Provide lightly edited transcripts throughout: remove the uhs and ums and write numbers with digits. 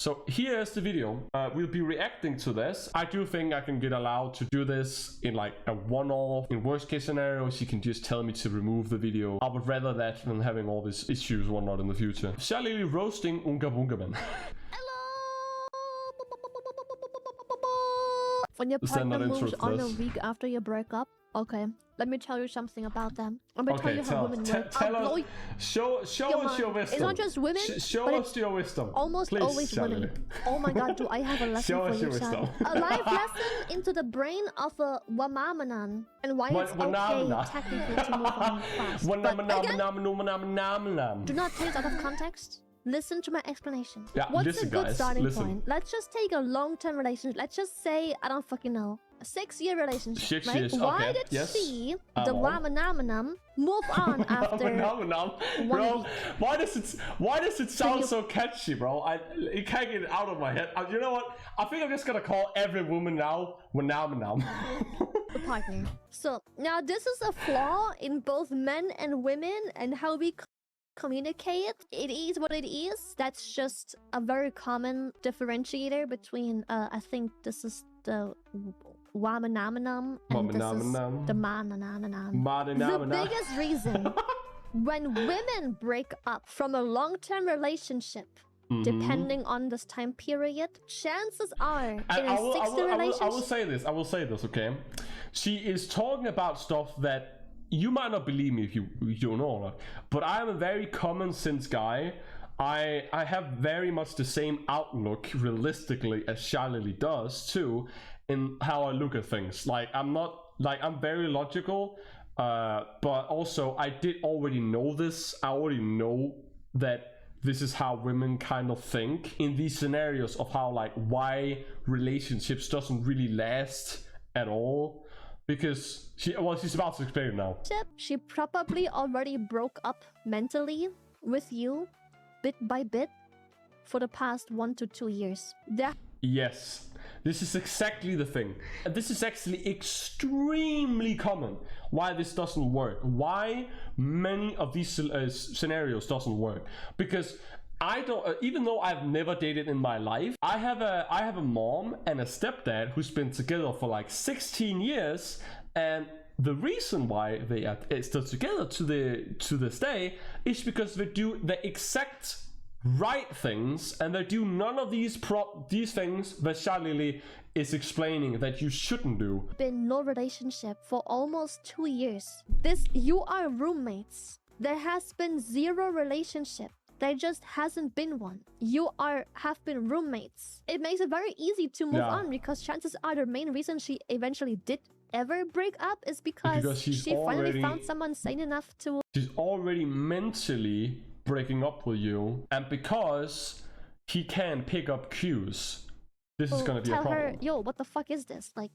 So here's the video. We'll be reacting to this. I do think I can get allowed to do this in like a one-off. In worst case scenario, she can just tell me to remove the video. I would rather that than having all these issues or not in the future. Shylily roasting Unga-Bunga man. When your partner moves on a week after your breakup, okay, let me tell you something about them. I'm gonna tell you how women work. Tell us, show us your wisdom. It's not just women. Show us your wisdom. Almost Please, always Shylily. women. Oh my god, do I have a lesson show for us you, your wisdom. A life lesson into the brain of a wamamanan and why it's okay technically to move on fast. But again, do not take it out of context. Listen to my explanation. Yeah, what's listen, a good guys, starting point? Let's just take a long-term relationship. Let's just say, I don't fucking know, a 6-year relationship. 6 right? years, Why did she, the Ramanamanam, move on after bro, why does it sound so catchy, bro? It can't get it out of my head. You know what? I think I'm just gonna call every woman now Wanamanam. The partner. So now this is a flaw in both men and women and how we communicate. It is what it is. That's just a very common differentiator between I think this is the Wamanamanam and this is the Manananam. The biggest reason when women break up from a long-term relationship, depending on this time period, chances are in a 6-year relationship. I will say this, okay? She is talking about stuff that you might not believe me if you don't know, but I am a very common sense guy. I have very much the same outlook realistically as Shylily does too in how I look at things. Like I'm very logical, but also I did already know this. I already know that this is how women kind of think in these scenarios of how like why relationships doesn't really last at all. Because she's about to explain it now. She probably already broke up mentally with you, bit by bit, for the past 1 to 2 years. Yes, this is exactly the thing. This is actually extremely common. Why this doesn't work? Why many of these scenarios doesn't work? Because I don't, even though I've never dated in my life, I have a mom and a stepdad who's been together for like 16 years, and the reason why they are still together to this day is because they do the exact right things, and they do none of these things that Shylily is explaining that you shouldn't do. Been no relationship for almost 2 years. You are roommates. There has been 0 relationship. There just hasn't been one. You have been roommates. It makes it very easy to move on because chances are the main reason she eventually did ever break up is because she finally found someone sane enough to... She's already mentally breaking up with you, and because he can pick up cues, this is gonna be a problem. Tell her, yo, what the fuck is this? Like,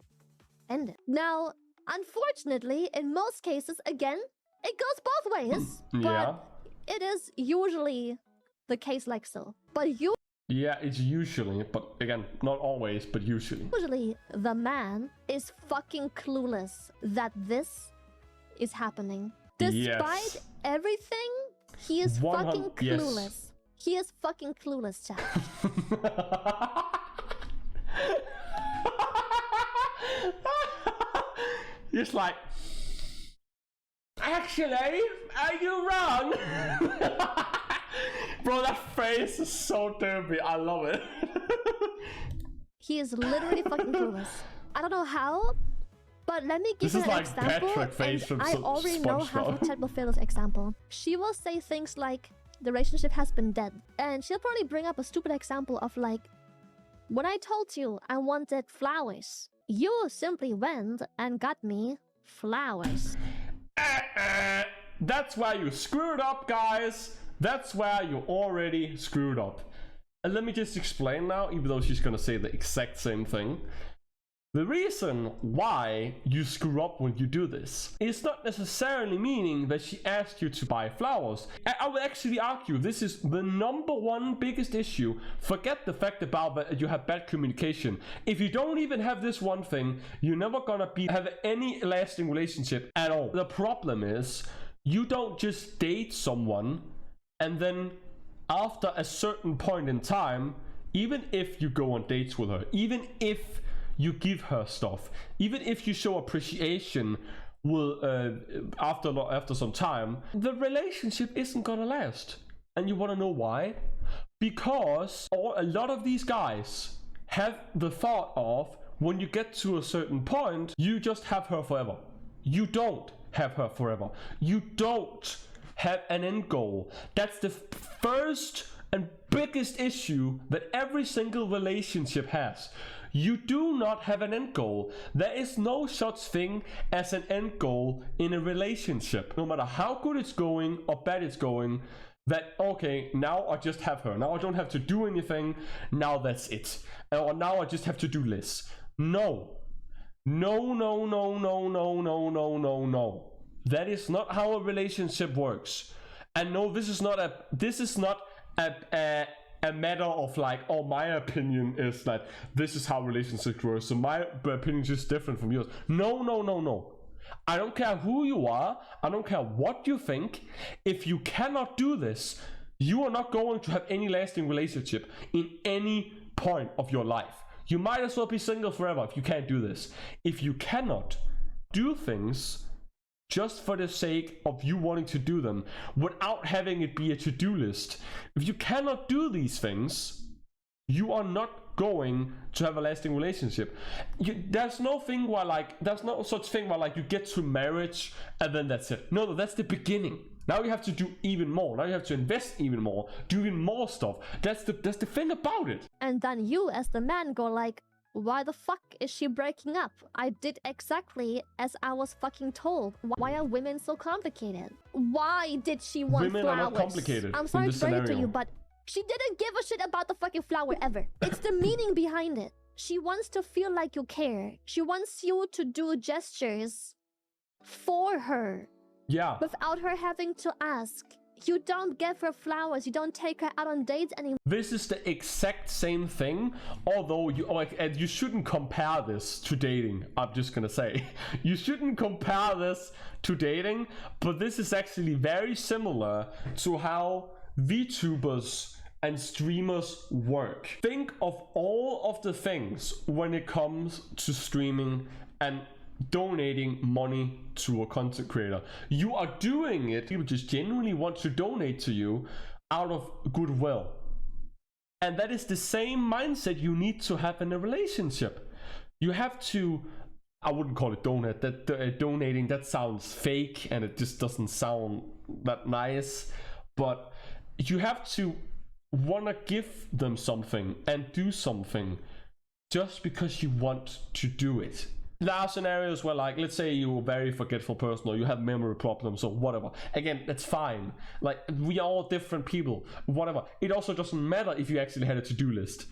end it. Now, unfortunately, in most cases, again, it goes both ways. Yeah. But it is usually the case like so. But yeah, it's usually, but again, not always, but usually. Usually, the man is fucking clueless that this is happening. Despite everything, he is fucking clueless. Yes. He is fucking clueless, chat. It's like, actually, are you wrong? Bro, that face is so derpy. I love it. He is literally fucking clueless. I don't know how, but let me give you an example. And I already know how Chat will feel this example. She will say things like, the relationship has been dead. And she'll probably bring up a stupid example of like, when I told you I wanted flowers, you simply went and got me flowers. That's why you screwed up, guys. That's where you already screwed up. And let me just explain now, even though she's gonna say the exact same thing. The reason why you screw up when you do this is not necessarily meaning that she asked you to buy flowers. I would actually argue this is the #1 biggest issue. Forget the fact about that you have bad communication. If you don't even have this one thing, you're never gonna have any lasting relationship at all. The problem is, you don't just date someone and then after a certain point in time, even if you go on dates with her, even if you give her stuff, even if you show appreciation will after some time, the relationship isn't gonna last. And you want to know why? Because a lot of these guys have the thought of, when you get to a certain point, you just have her forever. You don't have her forever. You don't have an end goal. That's the first and biggest issue that every single relationship has. You do not have an end goal. There is no such thing as an end goal in a relationship. No matter how good it's going or bad it's going, that, okay, now I just have her. Now I don't have to do anything. Now that's it. Or now I just have to do less. No. No, no, no, no, no, no, no, no, no. That is not how a relationship works. And no, this is not a matter of like, oh, my opinion is that this is how relationships work, so my opinion is just different from yours. No, no, no, no. I don't care who you are. I don't care what you think. If you cannot do this, you are not going to have any lasting relationship in any point of your life. You might as well be single forever if you can't do this. If you cannot do things just for the sake of you wanting to do them without having it be a to-do list, if you cannot do these things, you are not going to have a lasting relationship. There's no such thing where like you get to marriage and then that's it. No, that's the beginning. Now you have to do even more. Now you have to invest even more, do even more stuff. That's the thing about it. And then you as the man go like, why the fuck is she breaking up? I did exactly as I was fucking told. Why are women so complicated? Why did she want women flowers? Are not complicated. I'm sorry in to this break it to scenario. you, but she didn't give a shit about the fucking flower ever. It's the meaning behind it. She wants to feel like you care. She wants you to do gestures for her. Yeah. Without her having to ask. You don't give her flowers. You don't take her out on dates anymore. This is the exact same thing, although you shouldn't compare this to dating. I'm just gonna say you shouldn't compare this to dating, but this is actually very similar to how VTubers and streamers work. Think of all of the things when it comes to streaming and donating money to a content creator. You are doing it, people just genuinely want to donate to you out of goodwill. And that is the same mindset you need to have in a relationship. You have to, I wouldn't call it donate, donating, that sounds fake and it just doesn't sound that nice, but you have to want to give them something and do something just because you want to do it. There are scenarios where, like, let's say you're a very forgetful person or you have memory problems or whatever. Again, that's fine. Like, we are all different people, whatever. It also doesn't matter if you actually had a to-do list.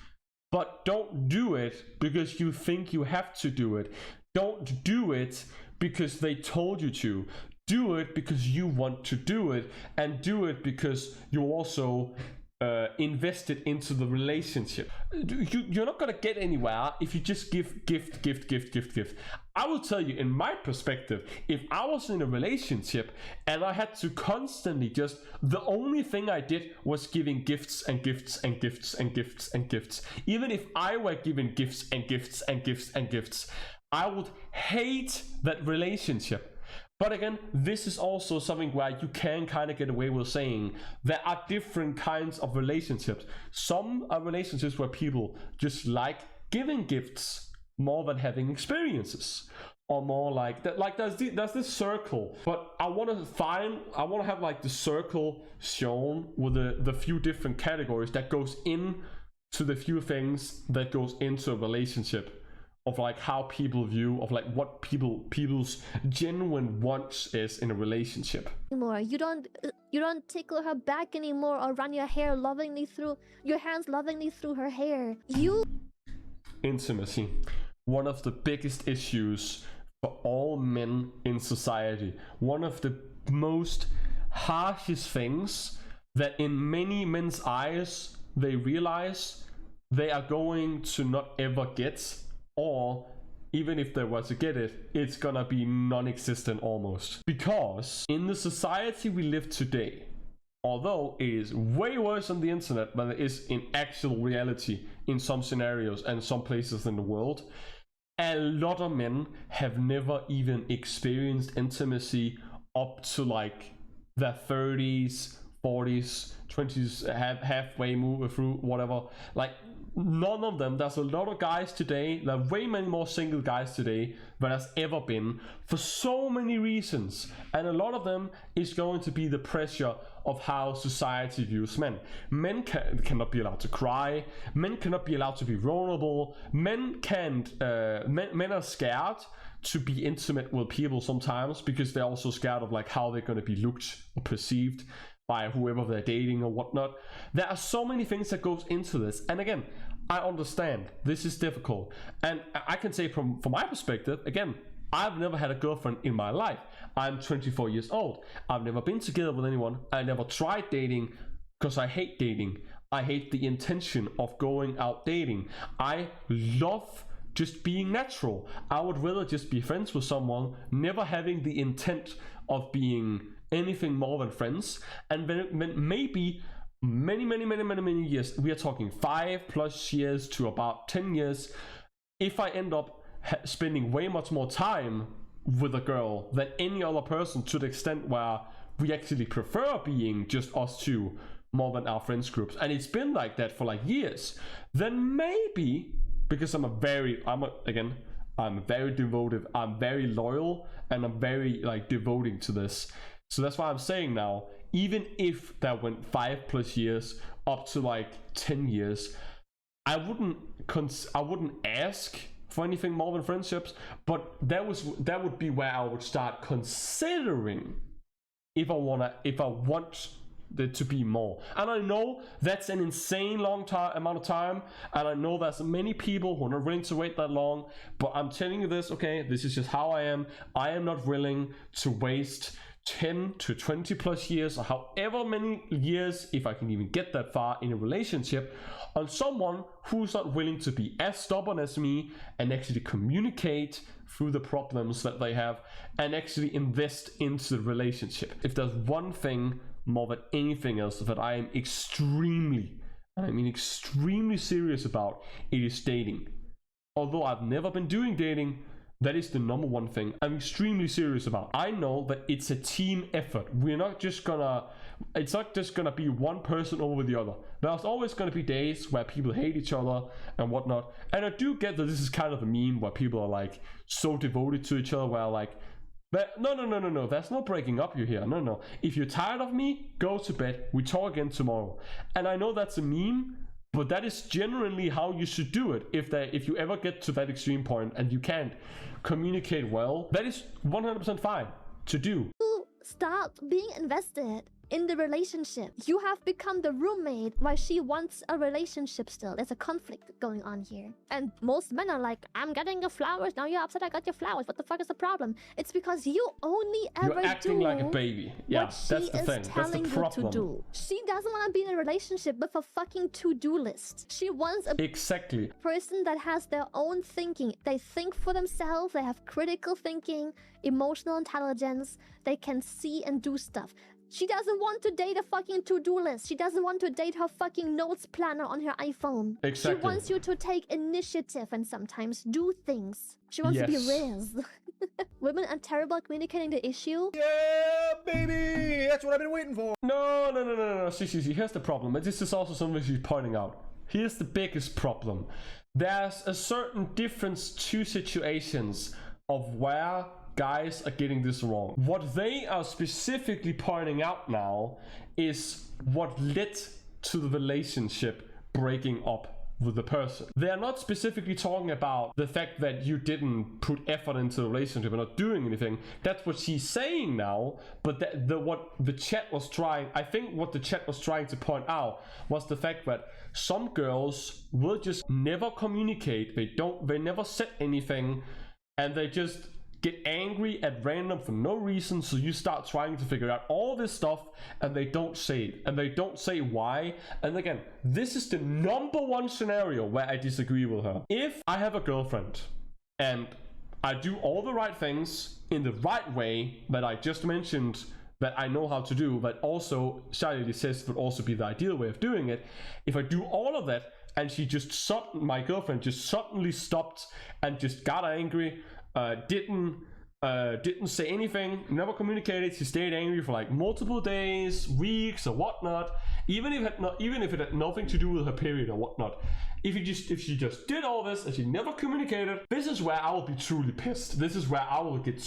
But don't do it because you think you have to do it. Don't do it because they told you to. Do it because you want to do it, and do it because you also invested into the relationship. You're not gonna get anywhere if you just give gift. I will tell you, in my perspective, if I was in a relationship and I had to constantly just, the only thing I did was giving gifts and gifts and gifts and gifts and gifts, even if I were giving gifts and gifts and gifts and gifts, I would hate that relationship. But again, this is also something where you can kind of get away with saying there are different kinds of relationships. Some are relationships where people just like giving gifts more than having experiences, or more like that. Like there's this circle, but I want to have like the circle shown with the few different categories that goes in to the few things that goes into a relationship. Of like how people view, of like what people's genuine wants is in a relationship. You don't tickle her back anymore or run your hands lovingly through her hair. Intimacy, one of the biggest issues for all men in society. One of the most harshest things that in many men's eyes they realize they are going to not ever get. Or even if they were to get it, it's gonna be non-existent almost. Because in the society we live today, although it is way worse on the internet than it is in actual reality in some scenarios and some places in the world, a lot of men have never even experienced intimacy up to like their 30s, 40s, 20s, halfway move through, whatever. Like, none of them. There's a lot of guys today, there are way many more single guys today than there's ever been, for so many reasons, and a lot of them is going to be the pressure of how society views men. Men cannot be allowed to cry, men cannot be allowed to be vulnerable, men are scared to be intimate with people sometimes because they're also scared of like how they're going to be looked or perceived by whoever they're dating or whatnot. There are so many things that goes into this, and again, I understand this is difficult, and I can say from my perspective, again, I've never had a girlfriend in my life. I'm 24 years old. I've never been together with anyone. I never tried dating because I hate dating. I hate the intention of going out dating. I love just being natural. I would rather just be friends with someone, never having the intent of being anything more than friends. And then maybe many years, we are talking 5+ years to about 10 years, if I end up spending way much more time with a girl than any other person, to the extent where we actually prefer being just us two more than our friends groups, and it's been like that for like years, then maybe, because I'm very devoted, I'm very loyal, and I'm very like devoting to this. So that's why I'm saying now, even if that went 5+ years up to like 10 years, I wouldn't ask for anything more than friendships, but that would be where I would start considering if I want there to be more. And I know that's an insane amount of time, and I know there's many people who are not willing to wait that long, but I'm telling you this, okay, this is just how I am. I am not willing to waste 10 to 20+ years, or however many years, if I can even get that far in a relationship, on someone who's not willing to be as stubborn as me and actually communicate through the problems that they have and actually invest into the relationship. If there's one thing more than anything else that I am extremely, and I mean extremely serious about, it is dating. Although I've never been doing dating, that is the number one thing I'm extremely serious about. I know that it's a team effort. It's not just gonna be one person over the other. There's always gonna be days where people hate each other and whatnot. And I do get that this is kind of a meme where people are like so devoted to each other, where like, but no, there's no breaking up you here. No. If you're tired of me, go to bed. We talk again tomorrow. And I know that's a meme, but that is genuinely how you should do it. If you ever get to that extreme point and you can't communicate well, that is 100% fine to do. Stop being invested in the relationship. You have become the roommate while she wants a relationship still. There's a conflict going on here. And most men are like, I'm getting your flowers, now you're upset I got your flowers. What the fuck is the problem? It's because you only ever You're acting like a baby. Yeah, that's the thing. That's the problem. To do. She doesn't want to be in a relationship with a fucking to-do list. She wants a person that has their own thinking. They think for themselves, they have critical thinking, emotional intelligence, they can see and do stuff. She doesn't want to date a fucking to-do list. She doesn't want to date her fucking notes planner on her iPhone. Exactly. She wants you to take initiative and sometimes do things. She wants to be raised. Women are terrible at communicating the issue. Yeah, baby! That's what I've been waiting for. No. See, here's the problem. And this is also something she's pointing out. Here's the biggest problem. There's a certain difference to situations of where guys are getting this wrong. What they are specifically pointing out now is what led to the relationship breaking up with the person. They are not specifically talking about the fact that you didn't put effort into the relationship and not doing anything. That's what she's saying now, but what the chat was trying to point out was the fact that some girls will just never communicate. They never said anything, and they just get angry at random for no reason, so you start trying to figure out all this stuff, and they don't say it, and they don't say why. And again, this is the number one scenario where I disagree with her. If I have a girlfriend and I do all the right things in the right way that I just mentioned that I know how to do, but also Shylily says would also be the ideal way of doing it. If I do all of that, and she just my girlfriend just suddenly stopped and just got angry, didn't say anything, never communicated. She stayed angry for like multiple days, weeks, or whatnot. Even if it had nothing to do with her period or whatnot. If she just did all this and she never communicated, this is where I will be truly pissed. This is where I will get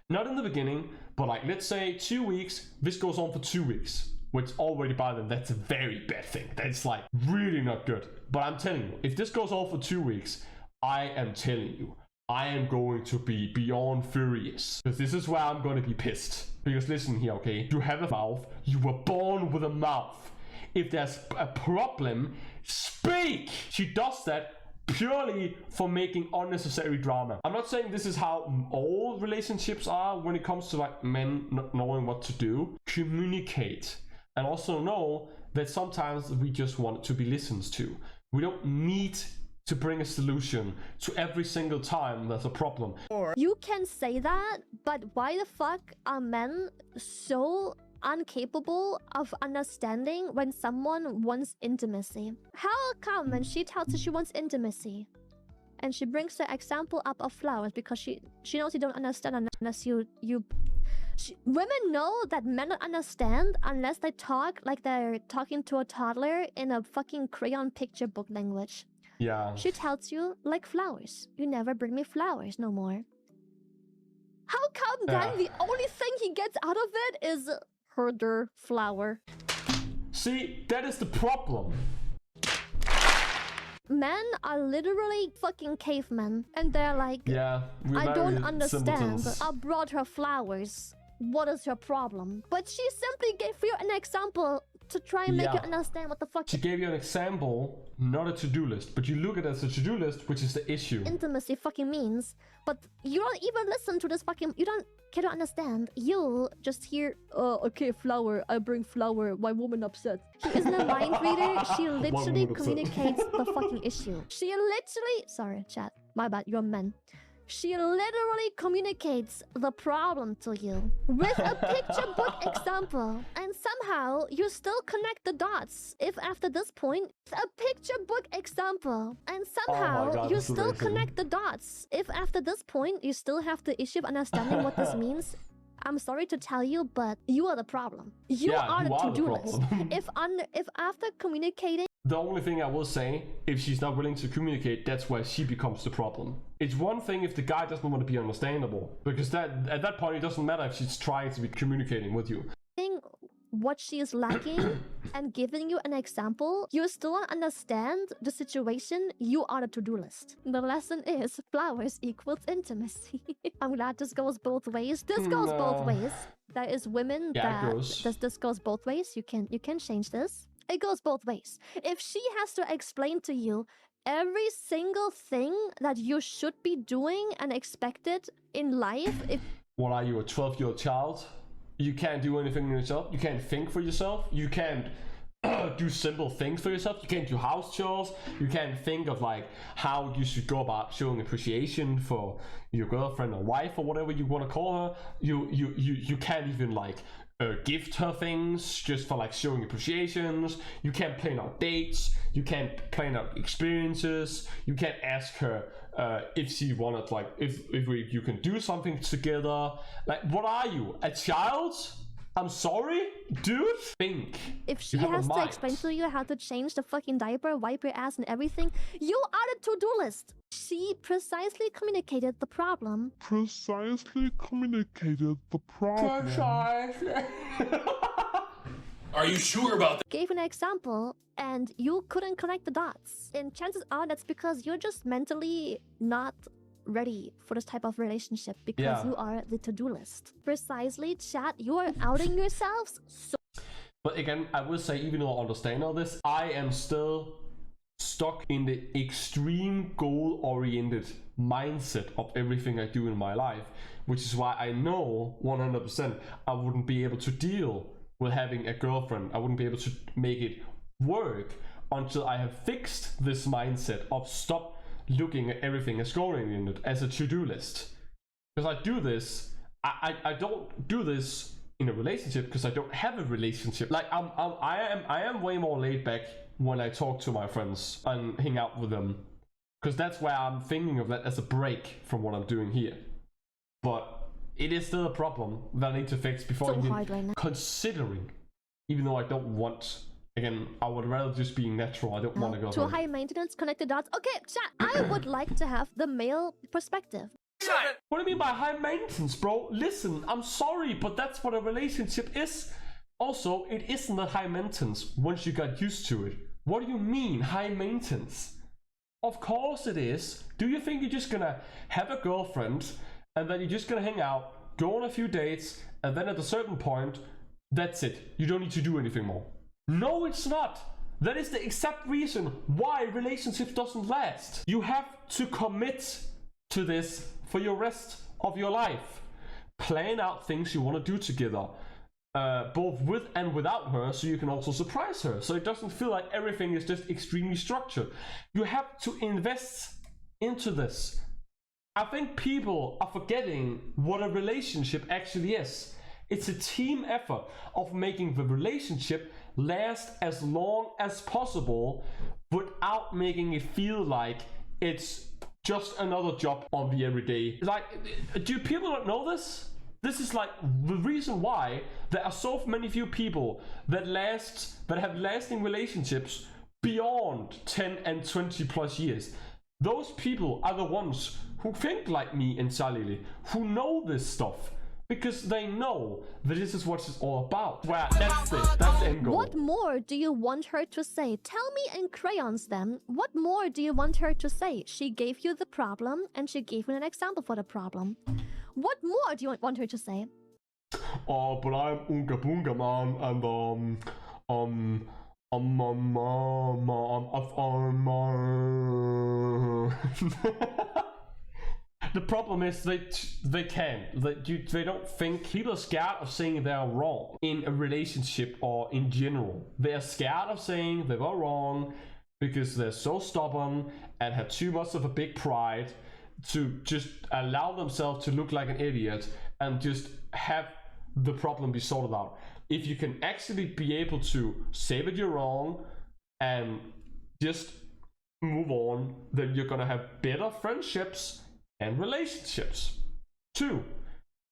not in the beginning, but like let's say 2 weeks. This goes on for 2 weeks, which already by then that's a very bad thing. That's like really not good. But I'm telling you, if this goes on for 2 weeks, I am telling you, I am going to be beyond furious. Because this is where I'm going to be pissed. Because listen here, okay? You have a mouth. You were born with a mouth. If there's a problem, speak! She does that purely for making unnecessary drama. I'm not saying this is how all relationships are when it comes to like men not knowing what to do. Communicate. And also know that sometimes we just want to be listened to. We don't need to bring a solution to every single time there's a problem. You can say that, but why the fuck are men so incapable of understanding when someone wants intimacy? How come when she tells you she wants intimacy and she brings the example up of flowers because she knows you don't understand unless women know that men don't understand unless they talk like they're talking to a toddler in a fucking crayon picture book language. Yeah. She tells you, like flowers. You never bring me flowers no more. How come then the only thing he gets out of it is herder flower? See, that is the problem. Men are literally fucking cavemen. And they're like, yeah, I don't understand. simpletons. I brought her flowers. What is your problem? But she simply gave you an example to try and make you understand what the fuck. She gave you an example, not a to-do list, but you look at it as a to-do list, which is the issue. Intimacy fucking means, but you don't even listen to this fucking. You don't understand. You just hear, okay, flower. I bring flower. Why woman upset? She isn't a mind reader. She literally communicates the fucking issue. She literally. Sorry, chat. My bad. You're men. She literally communicates the problem to you with a picture book example. And somehow you still connect the dots. If after this point, a picture book example. And somehow God, you still connect the dots. If after this point you still have the issue of understanding what this means, I'm sorry to tell you, but you are the problem. You are the to-do list. If after communicating, the only thing I will say, if she's not willing to communicate, that's where she becomes the problem. It's one thing if the guy doesn't want to be understandable, because at that point it doesn't matter if she's trying to be communicating with you. what she is lacking and giving you an example, you still don't understand the situation. You are the to-do list. The lesson is flowers equals intimacy. I'm glad this goes both ways. This goes both ways. There is women this goes both ways. You can change this. It goes both ways. If she has to explain to you every single thing that you should be doing and expected in life, what are you, a 12-year-old child? You can't do anything yourself. You can't think for yourself. You can't do simple things for yourself. You can't do house chores. You can't think of like how you should go about showing appreciation for your girlfriend or wife or whatever you want to call her. You can't even like gift her things just for like showing appreciations. You can't plan out dates. You can't plan out experiences. You can't ask her if she wanted, like, if you can do something together. Like, what are you, a child? I'm sorry, dude. Think. If she has to explain to you how to change the fucking diaper, wipe your ass and everything, you are the to-do list. She precisely communicated the problem. Are you sure about that? Gave an example and you couldn't connect the dots. And chances are that's because you're just mentally not ready for this type of relationship because you are the to-do list. Precisely, chat, you are outing yourselves. So but again, I will say, even though I understand all this, I am still stuck in the extreme goal-oriented mindset of everything I do in my life, which is why I know 100% I wouldn't be able to deal with having a girlfriend. I wouldn't be able to make it work until I have fixed this mindset of stop looking at everything as goal-oriented, as a to-do list. Because I do this, I don't do this in a relationship because I don't have a relationship. Like I am way more laid back when I talk to my friends and hang out with them, because that's where I'm thinking of that as a break from what I'm doing here. But it is still a problem that I need to fix before So even hard right now. considering, even though I don't want, again, I would rather just be natural. I don't want to go To high maintenance, connect the dots. Okay, chat. I would like to have the male perspective. What do you mean by high maintenance, bro? Listen, I'm sorry, but that's what a relationship is. Also, it isn't that high maintenance once you got used to it. What do you mean, high maintenance? Of course it is. Do you think you're just gonna have a girlfriend and then you're just gonna hang out, go on a few dates, and then at a certain point, that's it. You don't need to do anything more. No, it's not. That is the exact reason why relationships doesn't last. You have to commit to this for your rest of your life. Plan out things you want to do together, both with and without her, so you can also surprise her, so it doesn't feel like everything is just extremely structured. You have to invest into this. I think people are forgetting what a relationship actually is. It's a team effort of making the relationship last as long as possible without making it feel like it's just another job on the everyday. Like, do people not know this? This is like the reason why there are so many few people that have lasting relationships beyond 10 and 20 plus years. Those people are the ones who think like me and Shylily, who know this stuff, because they know that this is what it's all about. Well, that's it. That's the end goal. What more do you want her to say? Tell me in crayons then. What more do you want her to say? She gave you the problem and she gave you an example for the problem. What more do you want her to say? Oh, but I'm Unga-Bunga, man, and the problem is they can't. They don't think. People are scared of saying they are wrong in a relationship or in general. They are scared of saying they were wrong because they're so stubborn and have too much of a big pride to just allow themselves to look like an idiot and just have the problem be sorted out. If you can actually be able to say that you're wrong and just move on, then you're gonna have better friendships and relationships. 2,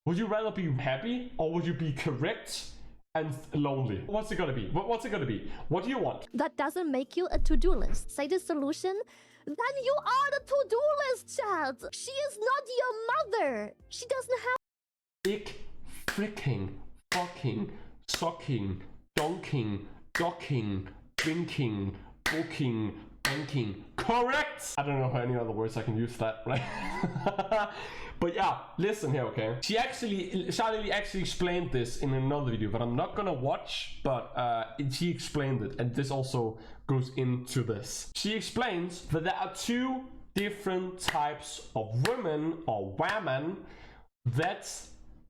would you rather be happy or would you be correct and lonely? What's it gonna be? What's it gonna be? What do you want? That doesn't make you a to-do list. Say the solution. Then you are the to-do list, Chad. She is not your mother. She doesn't have Big freaking fucking sucking donking docking drinking booking banking. Correct! I don't know any other words I can use for that, right? But yeah, listen here, okay? Shylily actually explained this in another video that I'm not gonna watch, but she explained it, and this also goes into this. She explains that there are 2 different types of women or women that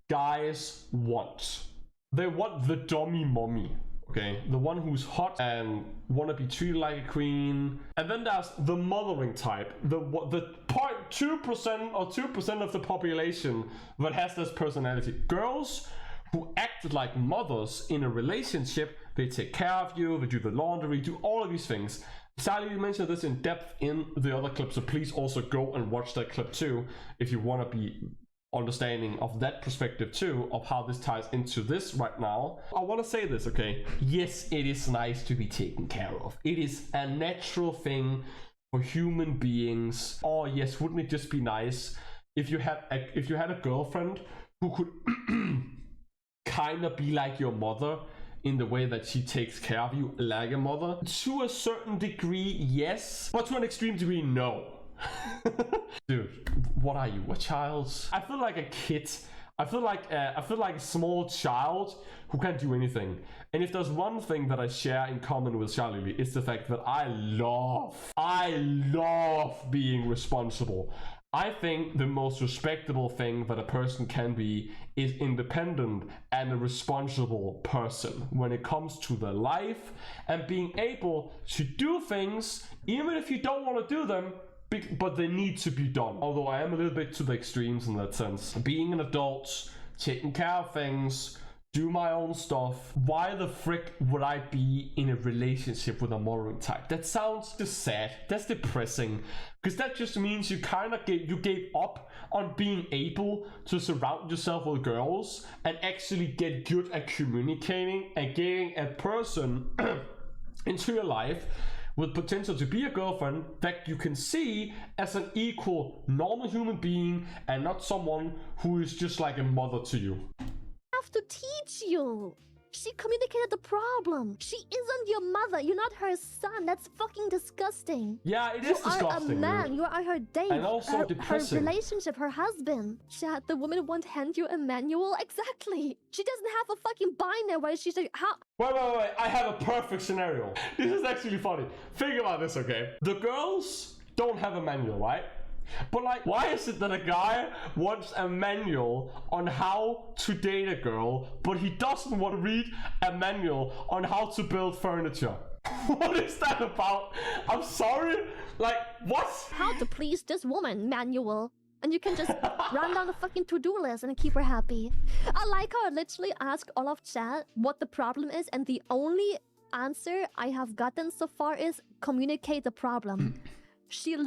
guys want. They want the dummy mommy, okay? The one who's hot and want to be treated like a queen. And then there's the mothering type, the 2% or 2% of the population that has this personality. Girls who act like mothers in a relationship. They take care of you, they do the laundry, do all of these things. Shylily mentioned this in depth in the other clip, so please also go and watch that clip too if you want to be understanding of that perspective too, of how this ties into this right now. I want to say this, okay? Yes, it is nice to be taken care of. It is a natural thing for human beings. Oh yes, wouldn't it just be nice if you had a girlfriend who could kind of be like your mother in the way that she takes care of you like a mother? To a certain degree, yes, but to an extreme degree, no. Dude, what are you, a child? I feel like a kid. I feel like a small child who can't do anything. And if there's one thing that I share in common with Shylily, it's the fact that I love being responsible. I think the most respectable thing that a person can be is independent and a responsible person when it comes to their life and being able to do things even if you don't want to do them, but they need to be done. Although I am a little bit to the extremes in that sense. Being an adult, taking care of things, do my own stuff. Why the frick would I be in a relationship with a modeling type? That sounds just sad. That's depressing. Because that just means you kind of gave up on being able to surround yourself with girls and actually get good at communicating and getting a person into your life with potential to be a girlfriend that you can see as an equal, normal human being and not someone who is just like a mother to you. Have to teach you. She communicated the problem. She isn't your mother. You're not her son. That's fucking disgusting. Yeah, it is disgusting. You are a man. You are her date. And also depressing. Her relationship, her husband. Chat, the woman won't hand you a manual. Exactly. She doesn't have a fucking binder where she's like, how? Wait. I have a perfect scenario. This is actually funny. Think about this, okay? The girls don't have a manual, right? But like, why is it that a guy wants a manual on how to date a girl, but he doesn't want to read a manual on how to build furniture? What is that about? I'm sorry? Like, what? How to please this woman manual. And you can just run down the fucking to-do list and keep her happy. I like how I literally ask all of chat what the problem is, and the only answer I have gotten so far is communicate the problem. She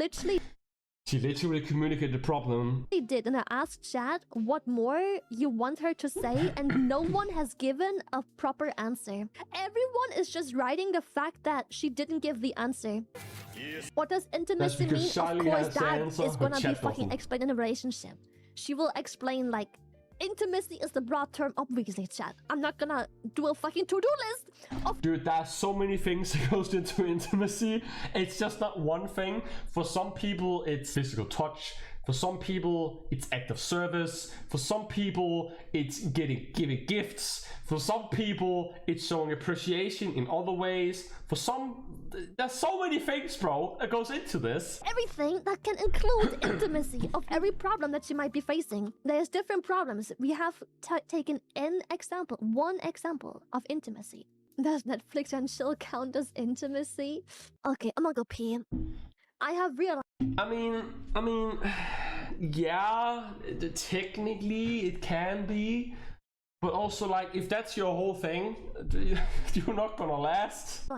literally communicated the problem. She did, and I asked chat what more you want her to say, and no one has given a proper answer. Everyone is just writing the fact that she didn't give the answer. Yes. What does intimacy mean? Of course, that is gonna be fucking explained in a relationship. She will explain like, intimacy is the broad term, obviously, chat. I'm not gonna do a fucking to-do list. Dude, there's so many things that goes into intimacy. It's just not one thing. For some people, it's physical touch. For some people, it's act of service. For some people, it's giving gifts. For some people, it's showing appreciation in other ways. For some, there's so many things, bro, that goes into this. Everything that can include intimacy of every problem that you might be facing. There's different problems. We have taken one example of intimacy. Does Netflix and chill count as intimacy? Okay, I'm gonna go pee. I have realized. I mean, yeah, technically it can be, but also like if that's your whole thing, you're not gonna last.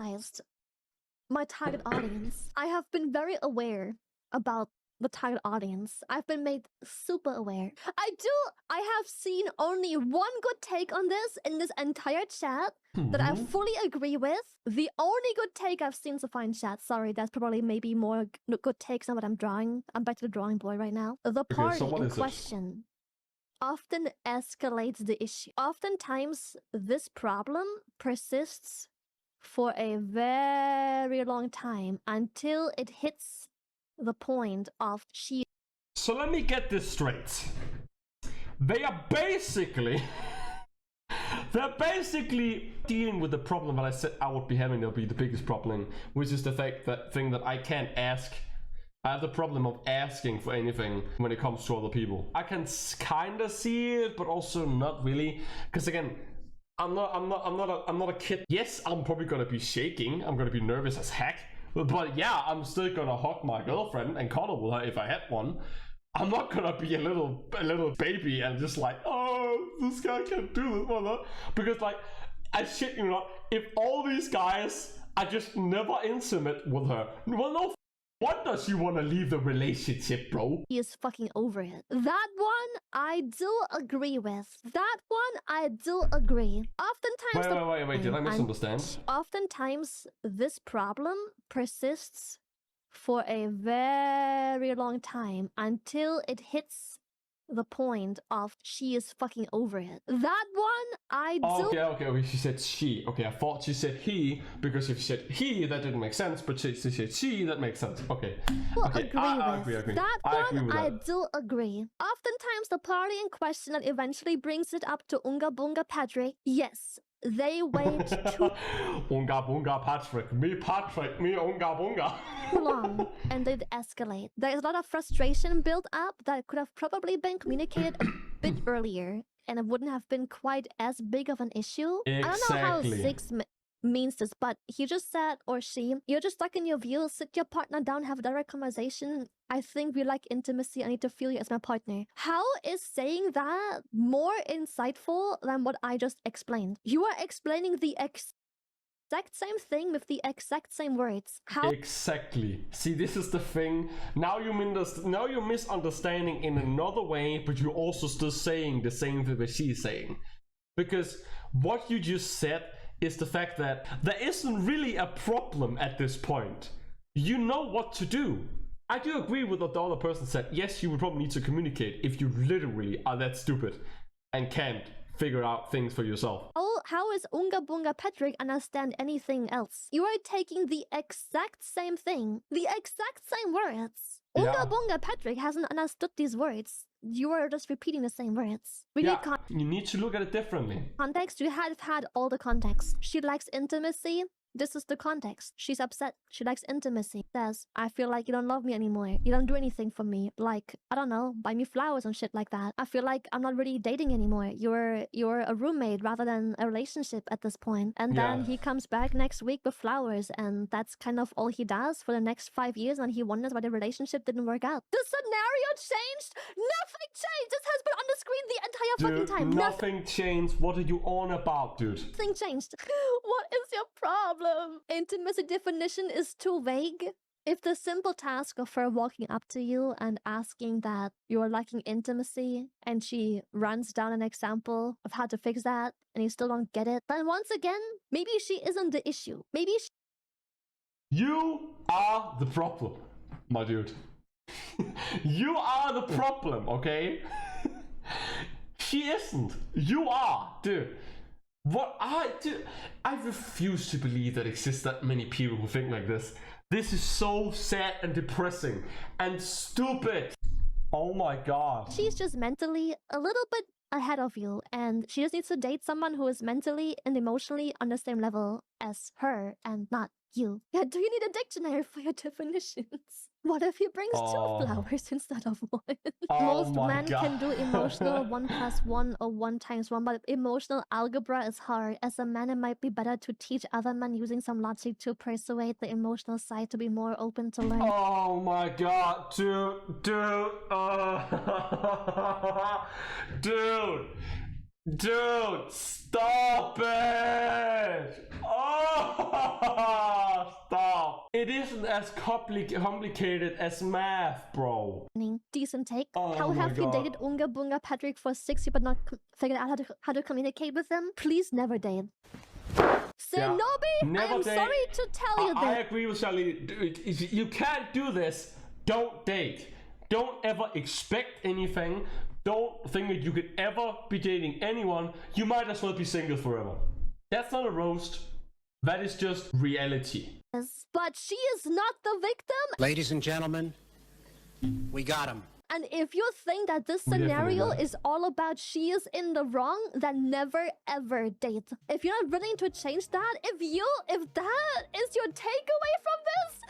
My target audience. I have been very aware about the target audience. I've been made super aware. I have seen only one good take on this in this entire chat that I fully agree with. The only good take I've seen so far in chat. Sorry, that's probably maybe more good takes than what I'm drawing. I'm back to the drawing board right now. The party in question often escalates the issue. Oftentimes, this problem persists for a very long time until it hits the point of she. So let me get this straight. They are basically dealing with the problem that I said I would be having. That'll be the biggest problem, which is the fact that I can't ask. I have the problem of asking for anything when it comes to other people. I can kind of see it, but also not really, because again, I'm not a kid. Yes, I'm probably gonna be shaking. I'm gonna be nervous as heck. But yeah, I'm still gonna hug my girlfriend and cuddle with her if I had one. I'm not gonna be a little baby and just like, oh, this guy can't do this, mother. Because like, I shit you not, if all these guys are just never intimate with her, well, no wonder she wanna leave the relationship, bro. He is fucking over it. That one I do agree with. That one I do agree. Oftentimes. Wait, did I misunderstand? Oftentimes, this problem persists for a very long time until it hits the point of she is fucking over it. That one I do. Okay. She said she. Okay, I thought she said he, because if she said he, that didn't make sense. But she said she, that makes sense. Okay. I agree. That one I do agree. Oftentimes, the party in question that eventually brings it up to Unga-Bunga Patrick. Yes, they wait too Unga-Bunga Patrick, me Unga-Bunga. long, and it escalate. There's a lot of frustration built up that could have probably been communicated a bit earlier, and it wouldn't have been quite as big of an issue. Exactly. I don't know how means this, but he just said, or she, you're just stuck in your views, sit your partner down, have a direct conversation. I think we like intimacy, I need to feel you as my partner. How is saying that more insightful than what I just explained? You are explaining the exact same thing with the exact same words. How? Exactly. See, this is the thing. Now you're misunderstanding in another way, but you're also still saying the same thing that she's saying. Because what you just said is the fact that there isn't really a problem at this point. You know what to do. I do agree with what the other person said. Yes, you would probably need to communicate if you literally are that stupid and can't figure out things for yourself. Oh, how is Unga-Bunga Patrick understand anything else? You are taking the exact same thing, the exact same words. Yeah. Unga-Bunga Patrick hasn't understood these words. You are just repeating the same words. We need you need to look at it differently. context. You have had all the context. She likes intimacy. This is the context. She's upset. She likes intimacy. Says, I feel like you don't love me anymore. You don't do anything for me. Like, I don't know, buy me flowers and shit like that. I feel like I'm not really dating anymore. You're a roommate rather than a relationship at this point. And then he comes back next week with flowers, and that's kind of all he does for the next 5 years, and he wonders why the relationship didn't work out. The scenario changed. Nothing changed. This has been on the screen the entire fucking time. Nothing changed. What are you on about, dude? Nothing changed. What is your problem? Intimacy definition is too vague. If the simple task of her walking up to you and asking that you're lacking intimacy, and she runs down an example of how to fix that, and you still don't get it, then once again, maybe she isn't the issue. Maybe You are the problem, my dude. You are the problem, okay? She isn't. You are, dude. I refuse to believe that exists that many people who think like this. This is so sad and depressing and stupid. Oh my god. she's just mentally a little bit ahead of you, and she just needs to date someone who is mentally and emotionally on the same level as her and not you. Yeah, do you need a dictionary for your definitions? What if he brings 2 flowers instead of 1? Most men can do emotional 1 + 1 or 1 × 1, but emotional algebra is hard. As a man, it might be better to teach other men using some logic to persuade the emotional side to be more open to learn. Oh my god, dude, dude, stop it! Oh, stop! It isn't as complicated as math, bro. Decent take. Oh How my have you God. dated Unga-Bunga Patrick for 6 years but not figured out how to communicate with him? Please never date. Shinobi, I Never am date. sorry to tell you I this. agree with Shylily. Dude, if you can't do this, don't date. Don't ever expect anything. Don't think that you could ever be dating anyone. You might as well be single forever. That's not a roast. That is just reality. But she is not the victim. Ladies and gentlemen, we got him. And if you think that this We definitely scenario not. is all about she is in the wrong, then never ever date. If you're not willing to change that, if that is your takeaway from this,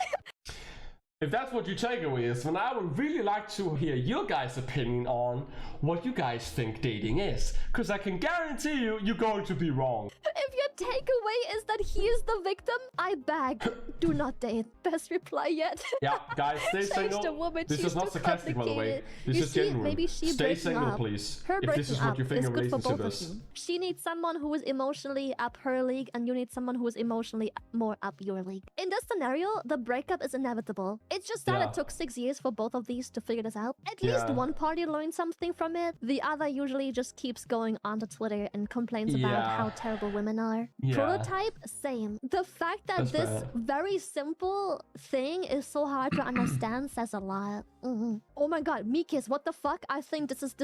If that's what your takeaway is, then I would really like to hear your guys' opinion on what you guys think dating is. Because I can guarantee you, you're going to be wrong. if your takeaway is that he is the victim, I beg, do not date. Best reply yet. Yeah, guys, stay Change single. the woman, This she's is not too sarcastic, by the way. complicated. This You is see, genuine. maybe she Stay breaking single, up. please. Her If breaking this is what up you think is a good for relationship both of is. you. She needs someone who is emotionally up her league, and you need someone who is emotionally more up your league. In this scenario, the breakup is inevitable. It's just that Yeah. it took 6 years for both of these to figure this out. At least Yeah. one party learned something from it. The other usually just keeps going onto Twitter and complains about Yeah. how terrible women are. Yeah. Prototype, same. The fact that That's this bad. very simple thing is so hard to understand says a lot. Oh my god, Mikis, what the fuck? I think this is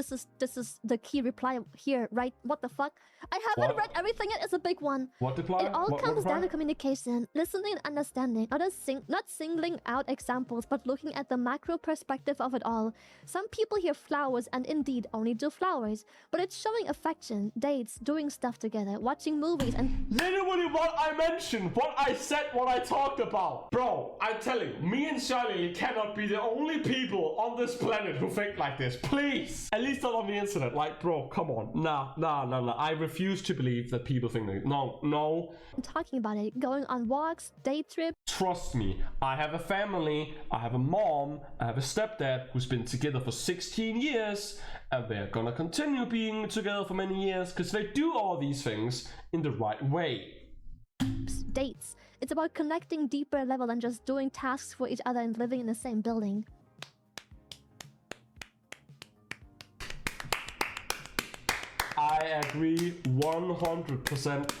the key reply here, right? What the fuck? I haven't What? read everything yet. It's a big one. What reply? It all What comes down to reply? communication, listening and understanding, not singling out examples, but looking at the macro perspective of it all. Some people hear flowers and indeed only do flowers, but it's showing affection, dates, doing stuff together, watching movies, and literally what I mentioned, what I said, what I talked about. Bro, I'm telling you, me and Shylily cannot be the only people on this planet who think like this. Please. At least not on the internet. Like, bro, come on. Nah. I refuse to believe that people think like, no. I'm talking about it. Going on walks, day trips. Trust me, I have a family, I have a mom, I have a stepdad who's been together for 16 years, and they're gonna continue being together for many years because they do all these things in the right way. Dates. It's about connecting deeper level than just doing tasks for each other and living in the same building. I agree 100%.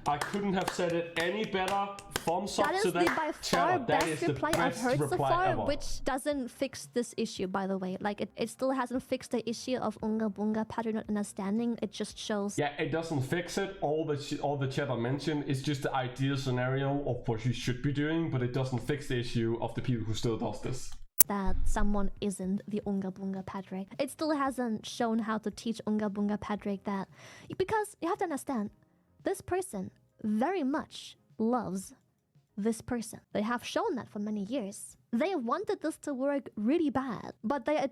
I couldn't have said it any better. Thumbs up That is to the that by far channel. That is best the reply I've best heard so reply far, ever. which doesn't fix this issue, by the way. Like, it still hasn't fixed the issue of Unga-Bunga pattern not understanding. It just shows... Yeah, it doesn't fix it. All the chat I mentioned is just the ideal scenario of what you should be doing, but it doesn't fix the issue of the people who still does this. that someone isn't the Unga-Bunga Patrick. It still hasn't shown how to teach Unga-Bunga Patrick that... Because you have to understand, this person very much loves this person. They have shown that for many years. They wanted this to work really bad, but they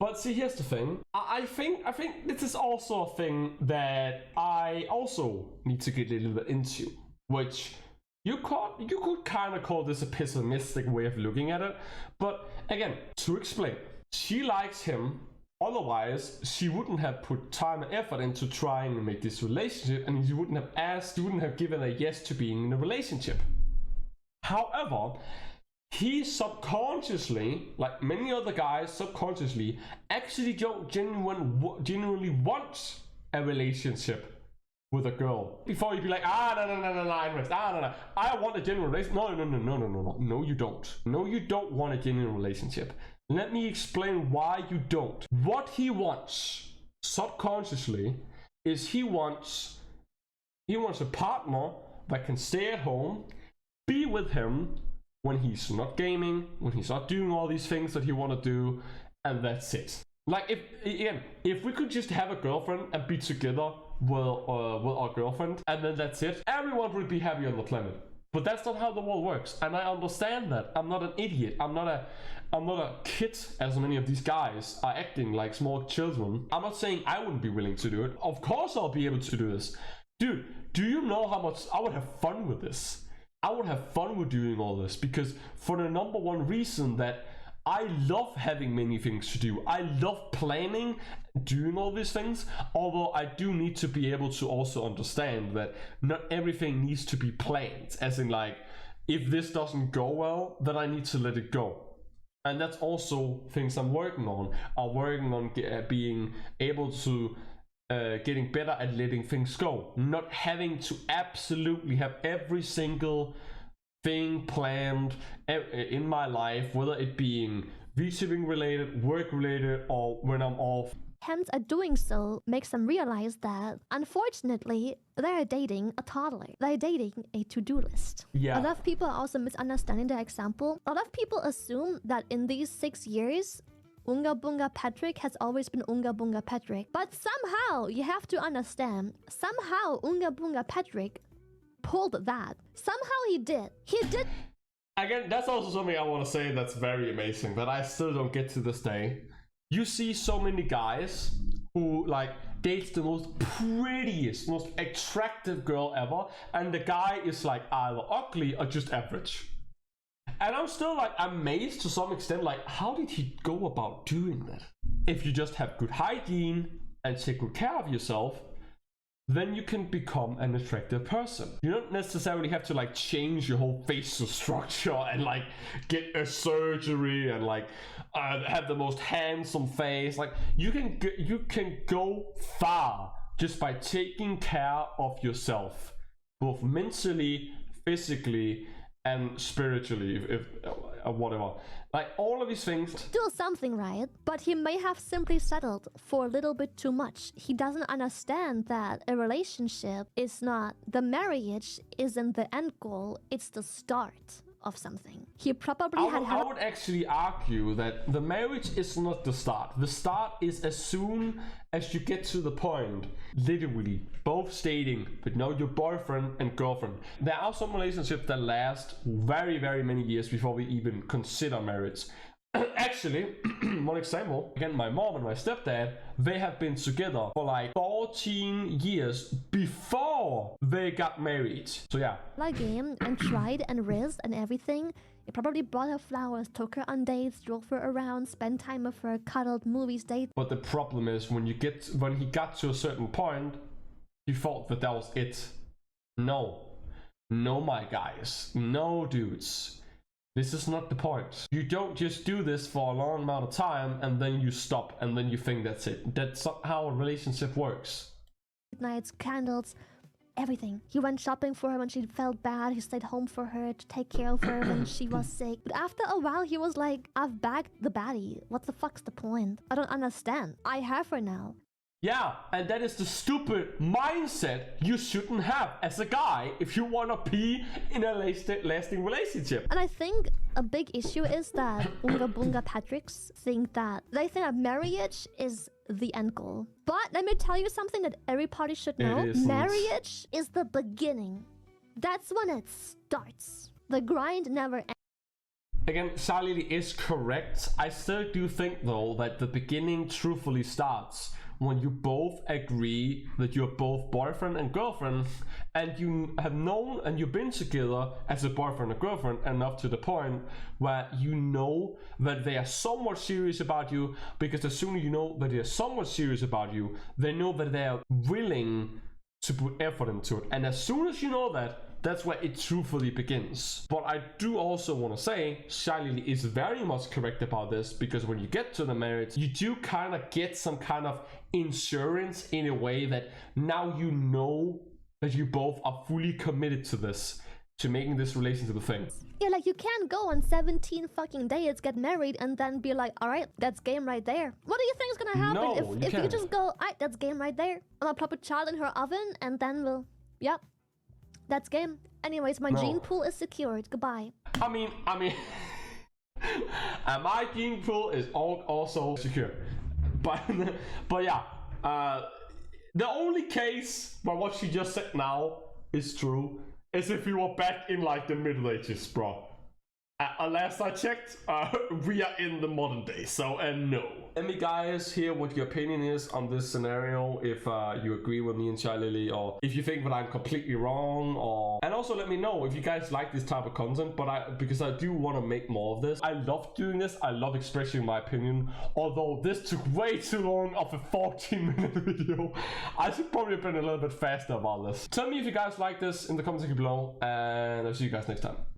But see, here's the thing. I think this is also a thing that I also need to get a little bit into, which you could kind of call this a pessimistic way of looking at it. But again, to explain, she likes him. Otherwise, she wouldn't have put time and effort into trying to make this relationship, and you wouldn't have given a yes to being in a relationship. However, he subconsciously, like many other guys subconsciously, actually don't genuinely want a relationship with a girl. Before you'd be like, no, Anrex, no, I want a genuine relationship. No, you don't. No, you don't want a genuine relationship. Let me explain why you don't. What he wants, subconsciously, is he wants a partner that can stay at home, be with him when he's not gaming, when he's not doing all these things that he want to do, and that's it. Like, if we could just have a girlfriend and be together with our girlfriend, and then that's it, everyone would be happy on the planet. But that's not how the world works, and I understand that. I'm not an idiot. I'm not a kid, as many of these guys are acting like small children. I'm not saying I wouldn't be willing to do it. Of course I'll be able to do this. Dude, do you know how much I would have fun with this? I would have fun with doing all this, because for the number one reason that I love having many things to do. I love planning, doing all these things, although I do need to be able to also understand that not everything needs to be planned, as in like, if this doesn't go well, then I need to let it go. And that's also things I'm working on. I'm working on being able to getting better at letting things go, not having to absolutely have every single thing planned in my life, whether it being VTubing related, work related, or when I'm off. Hence, doing so makes them realize that, unfortunately, they're dating a toddler. They're dating a to-do list. Yeah. A lot of people are also misunderstanding the example. A lot of people assume that in these 6 years, Unga-Bunga Patrick has always been Unga-Bunga Patrick. But somehow, you have to understand, somehow Unga-Bunga Patrick pulled that. Somehow he did. He did. Again, that's also something I want to say that's very amazing, that I still don't get to this day. You see so many guys who like dates the most prettiest, most attractive girl ever, and the guy is like either ugly or just average. And I'm still like amazed to some extent, like how did he go about doing that? If you just have good hygiene and take good care of yourself, then you can become an attractive person. You don't necessarily have to like change your whole facial structure and like get a surgery and like have the most handsome face. Like you can go far just by taking care of yourself, both mentally, physically, and spiritually, if whatever. Like all of these things. Do something right, but he may have simply settled for a little bit too much. He doesn't understand that a relationship is not, the marriage isn't the end goal, it's the start of something. He probably I would actually argue that the marriage is not the start. The start is as soon as you get to the point, literally, both stating, but now your boyfriend and girlfriend. There are some relationships that last very, very many years before we even consider marriage. Actually, one example, again, my mom and my stepdad, they have been together for like 14 years before they got married. So yeah. a game and tried and risked and everything. He probably bought her flowers, took her on dates, drove her around, spent time with her, cuddled, movies, dates. But the problem is when he got to a certain point, he thought that was it. No, my guys, no dudes. This is not the point. You don't just do this for a long amount of time and then you stop and then you think that's it. That's not how a relationship works. Nights, candles, everything. He went shopping for her when she felt bad. He stayed home for her to take care of her when she was sick. But after a while, he was like, I've bagged the baddie. What the fuck's the point? I don't understand. I have her now. Yeah, and that is the stupid mindset you shouldn't have as a guy if you want to be in a lasting relationship. And I think a big issue is that Unga-Bunga Patricks think that marriage is the end goal. But let me tell you something that every party should know. Marriage is the beginning. That's when it starts. The grind never ends. Again, Shylily is correct. I still do think though that the beginning truthfully starts when you both agree that you're both boyfriend and girlfriend and you have known and you've been together as a boyfriend and girlfriend enough to the point where you know that they are somewhat serious about you, because the sooner you know that they are somewhat serious about you, they know that they are willing to put effort into it. And as soon as you know that, that's where it truthfully begins. But I do also want to say, Shylily is very much correct about this, because when you get to the marriage, you do kind of get some kind of insurance in a way that now you know that you both are fully committed to this, to making this relationship a thing. Yeah, like you can't go on 17 fucking dates, get married, and then be like, all right, that's game right there. What do you think is gonna happen if you just go, all right, that's game right there. I'm gonna plop a child in her oven, and then we'll, yep. That's game. Anyways, my gene pool is secured. Goodbye. I mean, and my gene pool is also secure. But yeah, the only case where what she just said now is true is if we were back in like the Middle Ages, bro. Last I checked, we are in the modern day, so no. Let me guys hear what your opinion is on this scenario, if you agree with me and Shylily, or if you think that I'm completely wrong, and also let me know if you guys like this type of content, because I do want to make more of this. I love doing this, I love expressing my opinion, although this took way too long of a 14-minute video. I should probably have been a little bit faster about this. Tell me if you guys like this in the comment section below, and I'll see you guys next time.